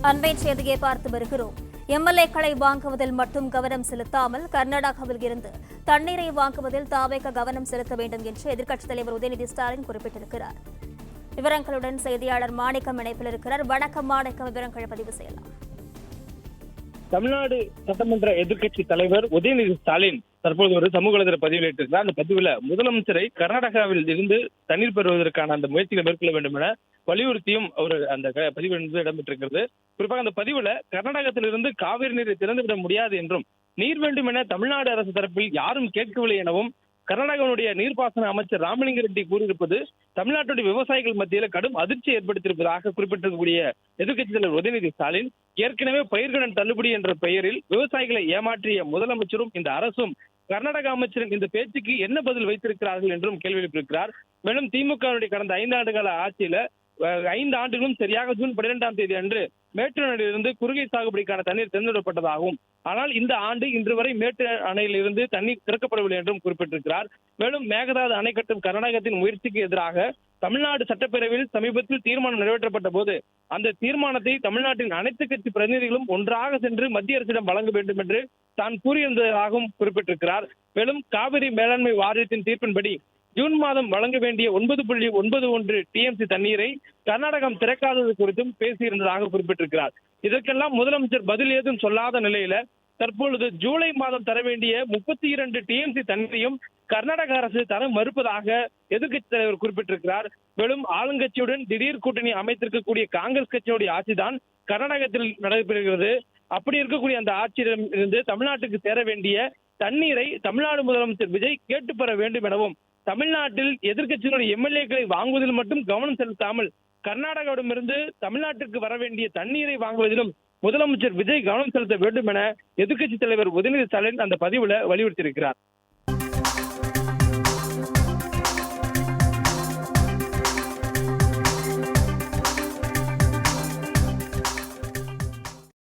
அண்மை செய்தியை பார்த்து வருகிறோம். எம்எல்ஏக்களை வாங்குவதில் மட்டும் கவனம் செலுத்தாமல் கர்நாடகாவில் இருந்து தண்ணீரை வாங்குவதில் தாவேக கவனம் செலுத்த வேண்டும் என்று எதிர்க்கட்சித் தலைவர் உதயநிதி ஸ்டாலின் குறிப்பிட்டிருக்கிறார். விவரங்களுடன் செய்தியாளர் மாணிக்கம் இணைப்பில் இருக்கிறார். வணக்கம் மாணிக்கம், விவரங்களை பதிவு செய்யலாம். தமிழ்நாடு சட்டமன்ற எதிர்க்கட்சி தலைவர் உதயநிதி ஸ்டாலின் தற்போது ஒரு சமூக வலைதள பதிவில் ஏற்றிருக்கிறார். அந்த பதிவுல முதலமைச்சரை கர்நாடகாவில் இருந்து தண்ணீர் பெறுவதற்கான அந்த முயற்சிகளை மேற்கொள்ள வேண்டும் என வலியுறுத்தியும் அவர் அந்த பதிவு இடம்பெற்றிருக்கிறது. குறிப்பாக அந்த பதிவுல கர்நாடகத்திலிருந்து காவிரி நீரை திறந்துவிட முடியாது என்றும், நீர் வேண்டும் என தமிழ்நாடு அரசு தரப்பில் யாரும் கேட்கவில்லை எனவும் கர்நாடகாவுடைய நீர்ப்பாசன அமைச்சர் ராமலிங்க ரெட்டி கூறியிருப்பது தமிழ்நாட்டுடைய விவசாயிகள் மத்தியில் கடும் அதிர்ச்சி ஏற்படுத்தியிருப்பதாக குறிப்பிட்டிருக்கக்கூடிய எதிர்க்கட்சித் தலைவர் உதயநிதி ஸ்டாலின், ஏற்கனவே பயிர்கடன் தள்ளுபடி என்ற பெயரில் விவசாயிகளை ஏமாற்றிய முதலமைச்சரும் இந்த அரசும் கர்நாடக அமைச்சரின் இந்த பேச்சுக்கு என்ன பதில் வைத்திருக்கிறார்கள் என்றும் கேள்வி எழுப்பியிருக்கிறார். மேலும் திமுகவுடைய கடந்த 5 ஆண்டுகால ஆட்சியில 5 ஆண்டுகளும் சரியாக ஜூன் 12ஆம் தேதி அன்று மேட்டூர் அணையிலிருந்து குறுகை சாகுபடிக்கான தண்ணீர் திறந்துவிடப்பட்டதாகவும், ஆனால் இந்த ஆண்டு இன்று வரை மேட்டூர் அணையிலிருந்து தண்ணீர் திறக்கப்படவில்லை என்றும் குறிப்பிட்டிருக்கிறார். மேலும் மேகதாது அணை கட்டும் கர்நாடகத்தின் முயற்சிக்கு எதிராக தமிழ்நாடு சட்டப்பேரவையில் சமீபத்தில் தீர்மானம் நிறைவேற்றப்பட்ட போது அந்த தீர்மானத்தை தமிழ்நாட்டின் அனைத்து கட்சி பிரதிநிதிகளும் ஒன்றாக சென்று மத்திய அரசிடம் வழங்க வேண்டும் என்று தான் கூறியிருந்ததாகவும் குறிப்பிட்டிருக்கிறார். மேலும் காவிரி மேலாண்மை வாரியத்தின் தீர்ப்பின்படி ஜூன் மாதம் வழங்க வேண்டிய 9.91 டிஎம்சி தண்ணீரை கர்நாடகம் திறக்காதது குறித்தும் பேசியிருந்ததாக குறிப்பிட்டிருக்கிறார். இதற்கெல்லாம் முதலமைச்சர் பதில் ஏதும் சொல்லாத நிலையில தற்பொழுது ஜூலை மாதம் தர வேண்டிய 32 டிஎம்சி தண்ணீரையும் கர்நாடக அரசு தர மறுப்பதாக எதிர்க்கட்சித் தலைவர் குறிப்பிட்டிருக்கிறார். மேலும் ஆளுங்கட்சியுடன் திடீர் கூட்டணி அமைத்திருக்கக்கூடிய காங்கிரஸ் கட்சியுடைய ஆட்சிதான் கர்நாடகத்தில் நடைபெறுகிறது. அப்படி இருக்கக்கூடிய அந்த ஆட்சியிடம் இருந்து தமிழ்நாட்டுக்கு சேர வேண்டிய தண்ணீரை தமிழ்நாடு முதலமைச்சர் விஜய் கேட்டு பெற வேண்டும் எனவும், தமிழ்நாட்டில் எதிர்க்கட்சிகளுடைய எம்எல்ஏக்களை வாங்குவதில் மட்டும் கவனம் செலுத்தாமல் கர்நாடகாவிடமிருந்து தமிழ்நாட்டிற்கு வர வேண்டிய தண்ணீரை வாங்குவதிலும் முதலமைச்சர் விஜய் கவனம் செலுத்த வேண்டும் என எதிர்க்கட்சித் தலைவர் உதயநிதி ஸ்டாலின் அந்த பதிவுல வலியுறுத்தியிருக்கிறார்.